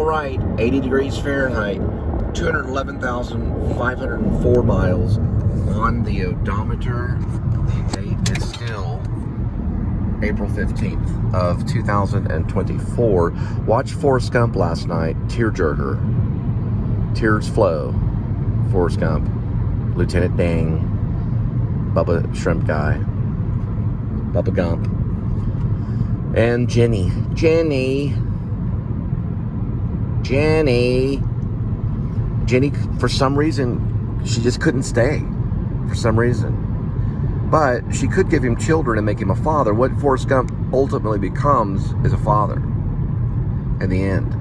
right, 80 degrees Fahrenheit, 211,504 miles on the odometer. The date is still April 15th of 2024. Watched Forrest Gump last night. Tearjerker. Tears flow. Forrest Gump. Lieutenant Dang. Bubba Shrimp Guy. Bubba Gump. And Jenny, for some reason, she just couldn't stay. For some reason. But she could give him children and make him a father. What Forrest Gump ultimately becomes is a father. In the end.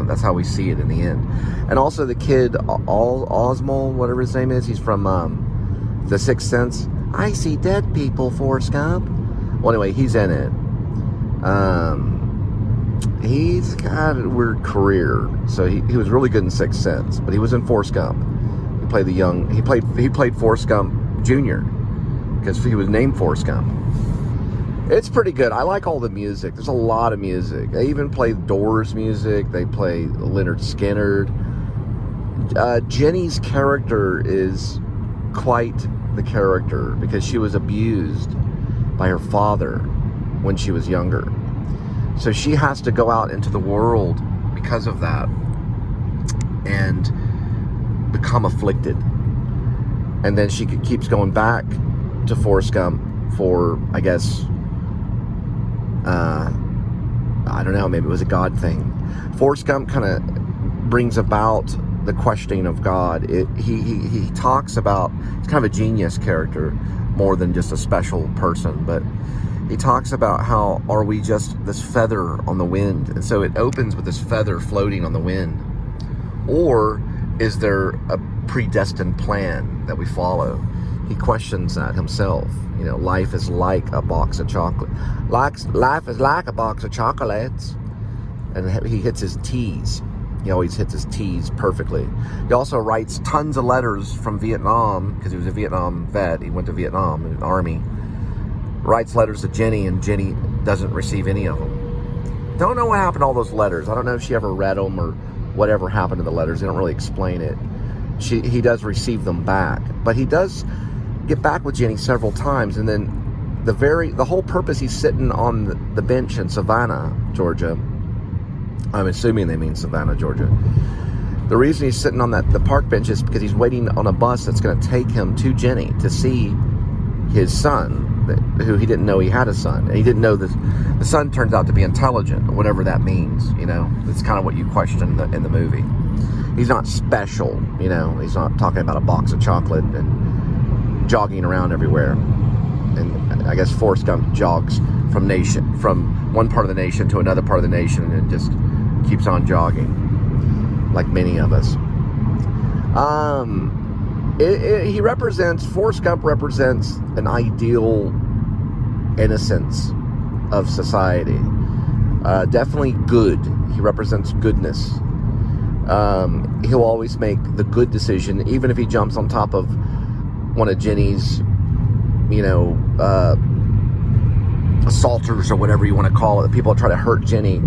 That's how we see it in the end. And also the kid, Osmond, whatever his name is, he's from The Sixth Sense. I see dead people, Forrest Gump. Well, anyway, he's in it. He's got a weird career. So he was really good in Sixth Sense, but he was in Forrest Gump. He played he played Forrest Gump Jr. because he was named Forrest Gump. It's pretty good. I like all the music. There's a lot of music. They even play Doors music. They play Lynyrd Skynyrd. Jenny's character is quite the character because she was abused by her father when she was younger. So she has to go out into the world because of that and become afflicted. And then she keeps going back to Forrest Gump for, I guess, I don't know, maybe it was a God thing. Forrest Gump kind of brings about the questioning of God. He talks about, he's kind of a genius character more than just a special person, but he talks about how are we just this feather on the wind? And so it opens with this feather floating on the wind. Or is there a predestined plan that we follow? He questions that himself. Life is like a box of chocolate. Life is like a box of chocolates. And he hits his T's. He always hits his T's perfectly. He also writes tons of letters from Vietnam, because he was a Vietnam vet. He went to Vietnam in the army. Writes letters to Jenny, and Jenny doesn't receive any of them. Don't know what happened to all those letters. I don't know if she ever read them or whatever happened to the letters. They don't really explain it. He does receive them back. But he does get back with Jenny several times, and then the whole purpose he's sitting on the bench in Savannah, Georgia. I'm assuming they mean Savannah, Georgia. The reason he's sitting on the park bench is because he's waiting on a bus that's going to take him to Jenny to see his son, who he didn't know he had a son. And he didn't know that the son turns out to be intelligent, or whatever that means. It's kind of what you question in the movie. He's not special, he's not talking about a box of chocolate and jogging around everywhere. And I guess Forrest Gump jogs from one part of the nation to another part of the nation and just keeps on jogging, like many of us. Forrest Gump represents an ideal innocence of society. Definitely good. He represents goodness. He'll always make the good decision, even if he jumps on top of one of Jenny's, assaulters or whatever you want to call it. People try to hurt Jenny.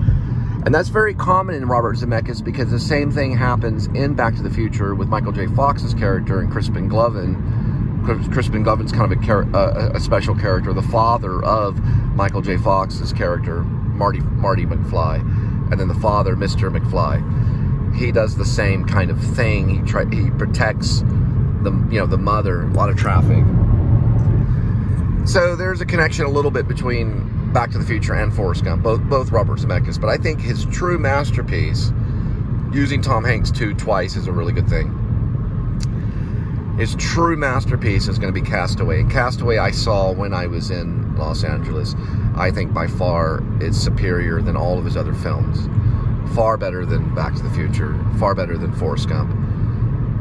And that's very common in Robert Zemeckis, because the same thing happens in Back to the Future with Michael J. Fox's character and Crispin Glover. Crispin Glover's kind of a special character, the father of Michael J. Fox's character, Marty McFly, and then the father, Mr. McFly. He does the same kind of thing. He protects the mother. A lot of traffic. So there's a connection a little bit between Back to the Future and Forrest Gump, both Robert Zemeckis. But I think his true masterpiece, using Tom Hanks twice, is a really good thing. His true masterpiece is going to be Castaway. And Castaway I saw when I was in Los Angeles. I think by far it's superior than all of his other films. Far better than Back to the Future. Far better than Forrest Gump.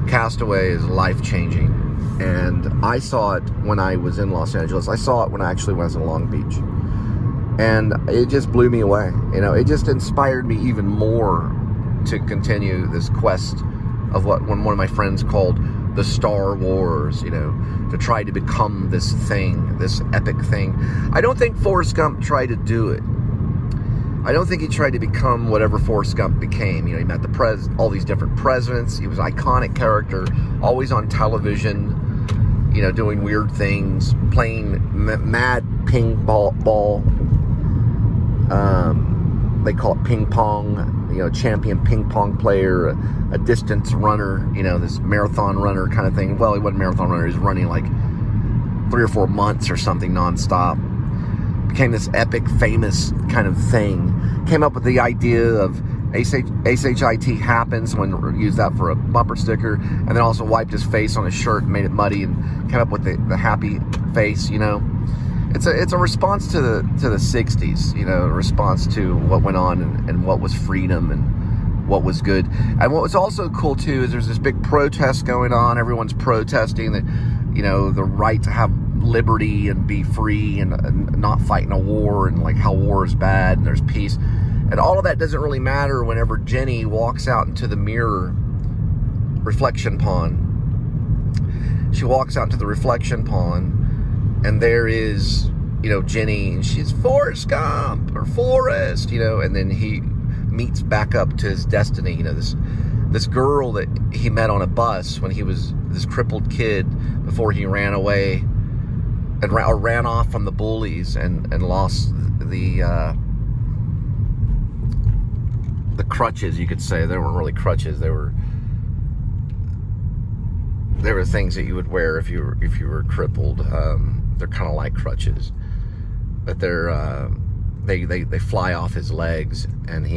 Castaway is life-changing. And I saw it when I was in Los Angeles. I saw it when I actually was in Long Beach. And it just blew me away. It just inspired me even more to continue this quest of what one of my friends called the Star Wars, to try to become this thing, this epic thing. I don't think Forrest Gump tried to do it. I don't think he tried to become whatever Forrest Gump became. You know, he met all these different presidents. He was an iconic character, always on television, you know, doing weird things, playing mad ping ball. They call it ping pong, you know, champion ping pong player, a distance runner, you know, this marathon runner kind of thing. Well, he wasn't a marathon runner. He was running like 3 or 4 months or something nonstop. Became this epic, famous kind of thing. Came up with the idea of SHIT happens. Someone used that for a bumper sticker, and then also wiped his face on his shirt and made it muddy, and came up with the happy face. You know, it's a response to the 60s. You know, a response to what went on and what was freedom and what was good. And what was also cool too is there's this big protest going on. Everyone's protesting that, you know, the right to have liberty and be free and not fight in a war, and like how war is bad and there's peace, and all of that doesn't really matter whenever Jenny walks out into the mirror reflection pond. She walks out into the reflection pond, and there is, you know, Jenny, and she's Forrest Gump or Forrest, you know, and then he meets back up to his destiny. You know, this girl that he met on a bus when he was this crippled kid before he ran away and ran off from the bullies and lost the crutches, you could say. They weren't really crutches. They were things that you would wear if you were crippled. They're kind of like crutches, but they fly off his legs, and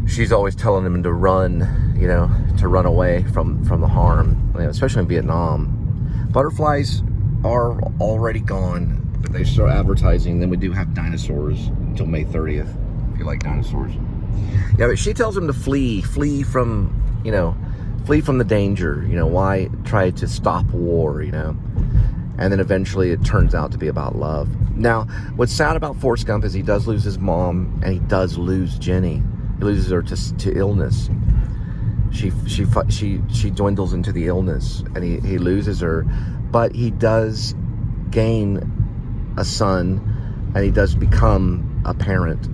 she's always telling him to run, you know, to run away from the harm, you know, especially in Vietnam. Butterflies are already gone, but they start advertising. Then we do have dinosaurs until May 30th, if you like dinosaurs. Yeah, but she tells him to flee from the danger. You know, why try to stop war, you know? And then eventually it turns out to be about love. Now, what's sad about Forrest Gump is he does lose his mom, and he does lose Jenny. He loses her to illness. She dwindles into the illness, and he loses her. But he does gain a son, and he does become a parent.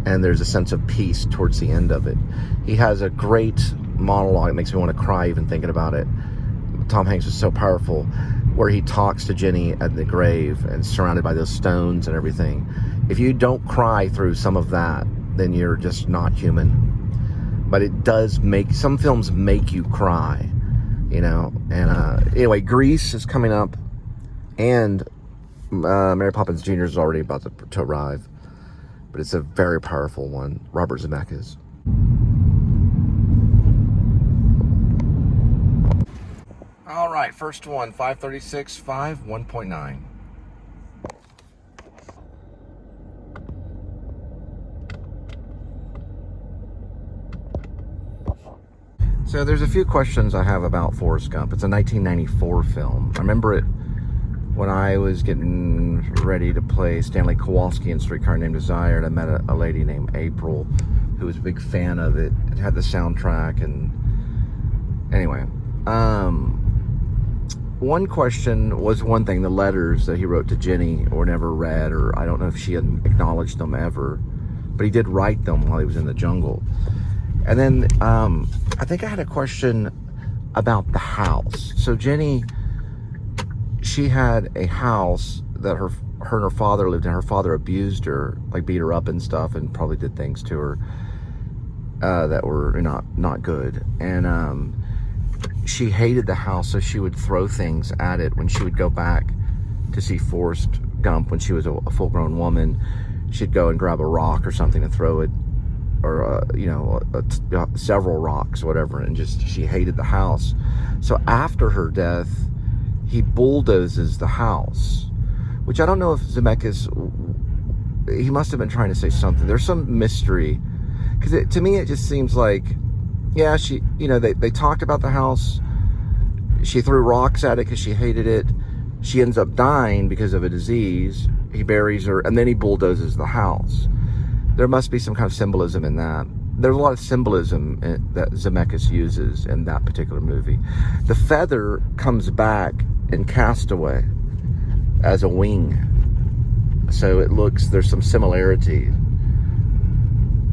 And there's a sense of peace towards the end of it. He has a great monologue. It makes me want to cry even thinking about it. Tom Hanks is so powerful, where he talks to Jenny at the grave and surrounded by those stones and everything. If you don't cry through some of that, then you're just not human. But it does some films make you cry. You know, and anyway, Grease is coming up, and Mary Poppins Jr. is already about to arrive, but it's a very powerful one. Robert Zemeckis. All right, first one, 536.5, 1.9. So there's a few questions I have about Forrest Gump. It's a 1994 film. I remember it when I was getting ready to play Stanley Kowalski in Streetcar Named Desire, and I met a lady named April who was a big fan of it. It had the soundtrack, and anyway. One question was one thing, the letters that he wrote to Jenny were never read, or I don't know if she had acknowledged them ever, but he did write them while he was in the jungle. And then I think I had a question about the house. So Jenny, she had a house that her and her father lived in. Her father abused her, like beat her up and stuff, and probably did things to her that were not good. And she hated the house, so she would throw things at it when she would go back to see Forrest Gump when she was a full-grown woman. She'd go and grab a rock or something and throw it, or several rocks, whatever, and she hated the house. So after her death, he bulldozes the house, which I don't know if Zemeckis, he must have been trying to say something. There's some mystery, because to me it just seems like, yeah, she, they talked about the house. She threw rocks at it because she hated it. She ends up dying because of a disease. He buries her, and then he bulldozes the house. There must be some kind of symbolism in that. There's a lot of symbolism that Zemeckis uses in that particular movie. The feather comes back in Castaway as a wing. So there's some similarity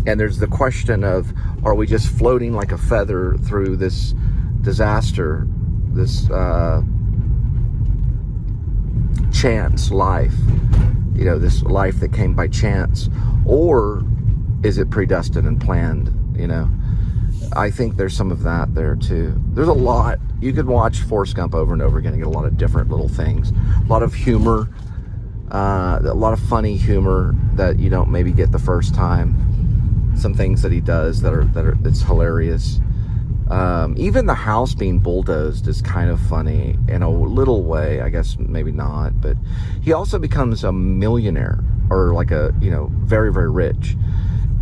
And there's the question of, are we just floating like a feather through this disaster, this chance life, this life that came by chance, or is it predestined and planned? I think there's some of that there too. There's a lot. You could watch Forrest Gump over and over again and get a lot of different little things, a lot of humor, a lot of funny humor that you don't maybe get the first time. Some things that he does that's hilarious. Even the house being bulldozed is kind of funny in a little way. I guess maybe not, but he also becomes a millionaire, or like very, very rich.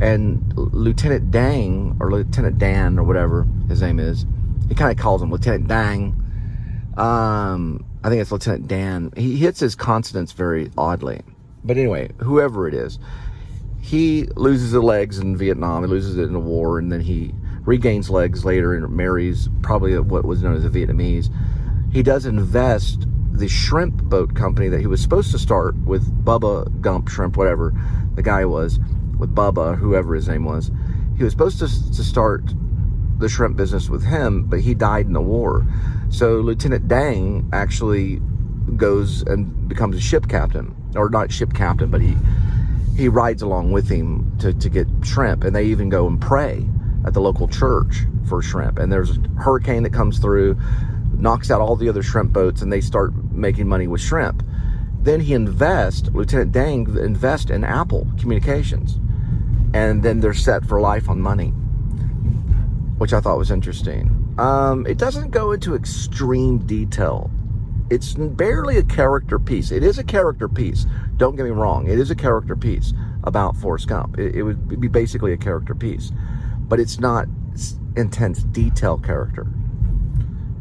And Lieutenant Dan, or whatever his name is, he kind of calls him Lieutenant Dang. I think it's Lieutenant Dan. He hits his consonants very oddly. But anyway, whoever it is, he loses his legs in Vietnam. He loses it in the war, and then he regains legs later and marries probably what was known as a Vietnamese. He does invest the shrimp boat company that he was supposed to start with Bubba Gump Shrimp, whatever the guy was, with Bubba, whoever his name was. He was supposed to start the shrimp business with him, but he died in the war. So Lieutenant Dang actually goes and becomes a ship captain, or not ship captain, but he rides along with him to get shrimp, and they even go and pray at the local church for shrimp. And there's a hurricane that comes through, knocks out all the other shrimp boats, and they start making money with shrimp. Then Lieutenant Dang invests in Apple Communications, and then they're set for life on money, which I thought was interesting. It doesn't go into extreme detail. It's barely a character piece. It is a character piece. Don't get me wrong. It is a character piece about Forrest Gump. It would be basically a character piece. But it's not intense detail character.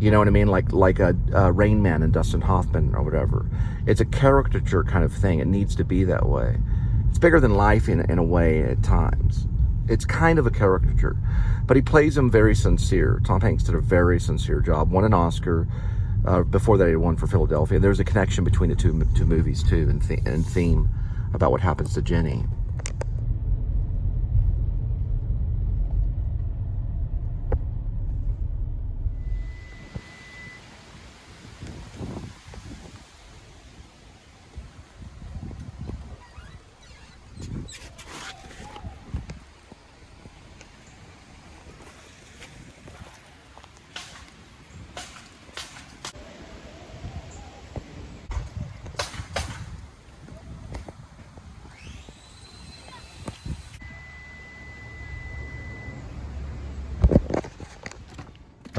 You know what I mean? Like a Rain Man and Dustin Hoffman or whatever. It's a caricature kind of thing. It needs to be that way. It's bigger than life in a way at times. It's kind of a caricature. But he plays him very sincere. Tom Hanks did a very sincere job. Won an Oscar. Before that, he won for Philadelphia. There's a connection between the two movies too, and theme about what happens to Jenny.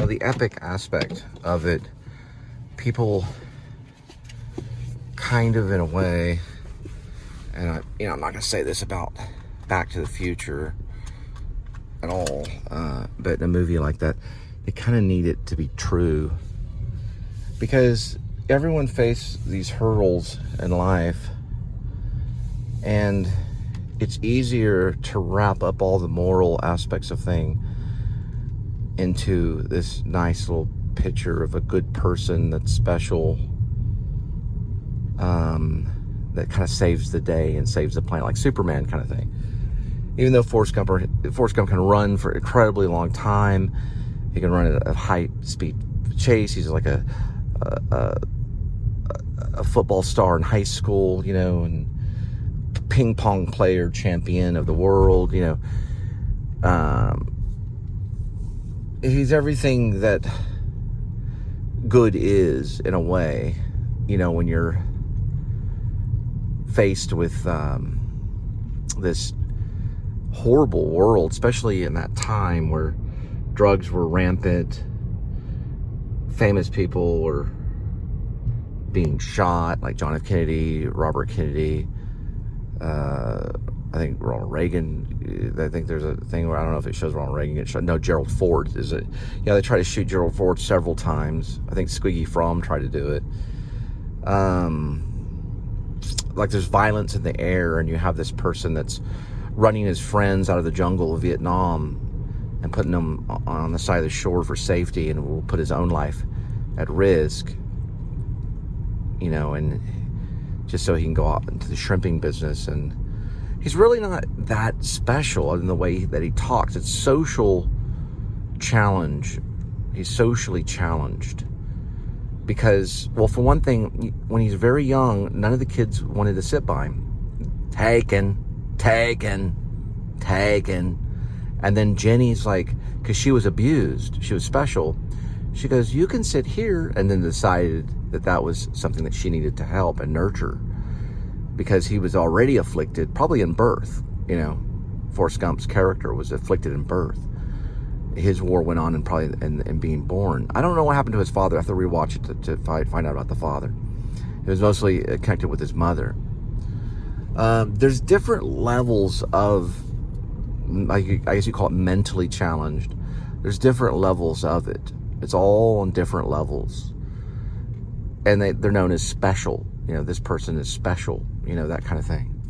The epic aspect of it, people kind of in a way, and I'm not gonna say this about Back to the Future at all, but in a movie like that, they kind of need it to be true, because everyone faces these hurdles in life, and it's easier to wrap up all the moral aspects of things into this nice little picture of a good person that's special, that kind of saves the day and saves the planet, like Superman kind of thing. Even though Forrest Gump can run for an incredibly long time, he can run at a high speed chase. He's like a football star in high school, and ping pong player champion of the world, he's everything that good is in a way, when you're faced with this horrible world, especially in that time where drugs were rampant, famous people were being shot, like John F. Kennedy, Robert Kennedy, I think Ronald Reagan. I think there's a thing where I don't know if it shows Ronald Reagan get shot. No, Gerald Ford is it? Yeah, they tried to shoot Gerald Ford several times. I think Squeaky Fromm tried to do it. Like there's violence in the air, and you have this person that's running his friends out of the jungle of Vietnam and putting them on the side of the shore for safety, and will put his own life at risk, and just so he can go out into the shrimping business. And he's really not that special in the way that he talks. It's social challenge. He's socially challenged. Because, well, for one thing, when he's very young, none of the kids wanted to sit by him. Taken. And then Jenny's like, because she was abused, she was special, she goes, you can sit here, and then decided that that was something that she needed to help and nurture, because he was already afflicted, probably in birth. You know, Forrest Gump's character was afflicted in birth. His war went on in being born. I don't know what happened to his father. I have to rewatch it to find out about the father. It was mostly connected with his mother. There's different levels of, I guess you call it mentally challenged. There's different levels of it. It's all on different levels. And they're known as special. You know, this person is special, you know, that kind of thing.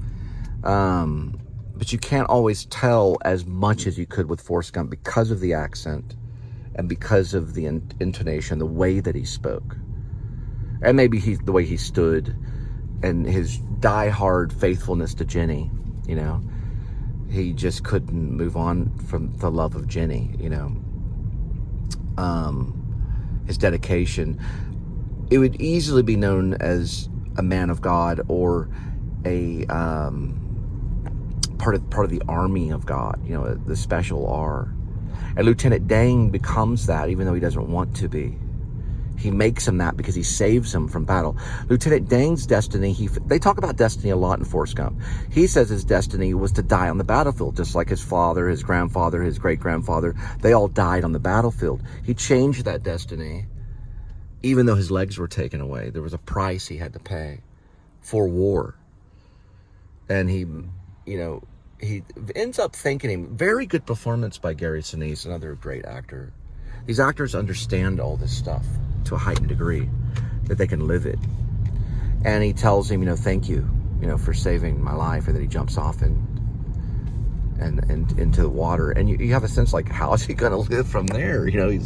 But you can't always tell as much as you could with Forrest Gump because of the accent and because of the intonation, the way that he spoke. And maybe the way he stood and his die-hard faithfulness to Jenny, you know. He just couldn't move on from the love of Jenny, you know. His dedication. It would easily be known as a man of God or a part of the army of God, you know, the special R. And Lieutenant Dang becomes that, even though he doesn't want to be. He makes him that because he saves him from battle. Lieutenant Dang's destiny, they talk about destiny a lot in Forrest Gump. He says his destiny was to die on the battlefield, just like his father, his grandfather, his great-grandfather. They all died on the battlefield. He changed that destiny, even though his legs were taken away. There was a price he had to pay for war. And he, you know, he ends up thanking him. Very good performance by Gary Sinise, another great actor. These actors understand all this stuff to a heightened degree, that they can live it. And he tells him, you know, thank you, you know, for saving my life. And then he jumps off and into the water. And you have a sense like, how is he going to live from there? You know, he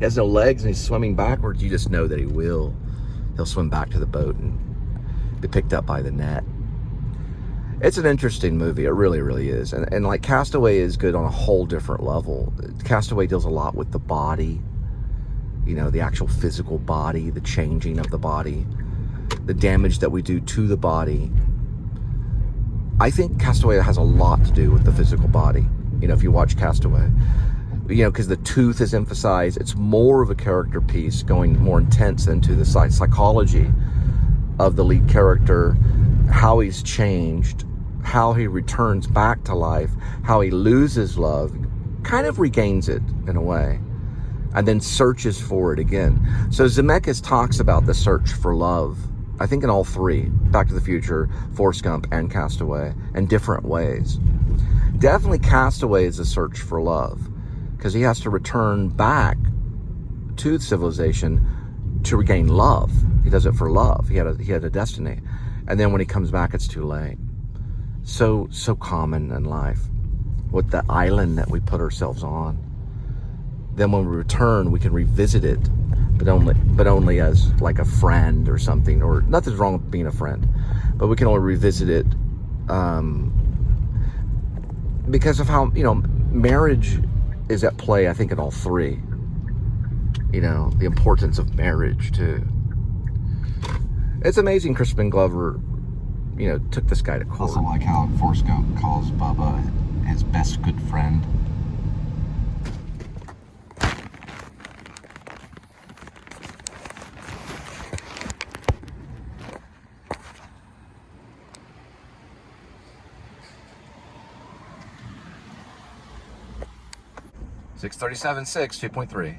has no legs and he's swimming backwards. You just know that he will. He'll swim back to the boat and be picked up by the net. It's an interesting movie. It really, really is. And like Castaway is good on a whole different level. Castaway deals a lot with the body, you know, the actual physical body, the changing of the body, the damage that we do to the body. I think Castaway has a lot to do with the physical body, you know, if you watch Castaway. You know, because the tooth is emphasized. It's more of a character piece, going more intense into the psychology of the lead character, how he's changed, how he returns back to life, how he loses love, kind of regains it in a way, and then searches for it again. So Zemeckis talks about the search for love, I think in all three, Back to the Future, Forrest Gump, and Castaway, in different ways. Definitely Castaway is a search for love, because he has to return back to civilization to regain love. He does it for love. He had a destiny. And then when he comes back, it's too late. So common in life with the island that we put ourselves on. Then when we return, we can revisit it, but only as like a friend or something, or nothing's wrong with being a friend, but we can only revisit it because of how, you know, marriage is at play, I think, in all three. You know, the importance of marriage too. It's amazing Crispin Glover, you know, took this guy to court. Also like how Forrest Gump calls Bubba his best good friend. .637.6, 2.3.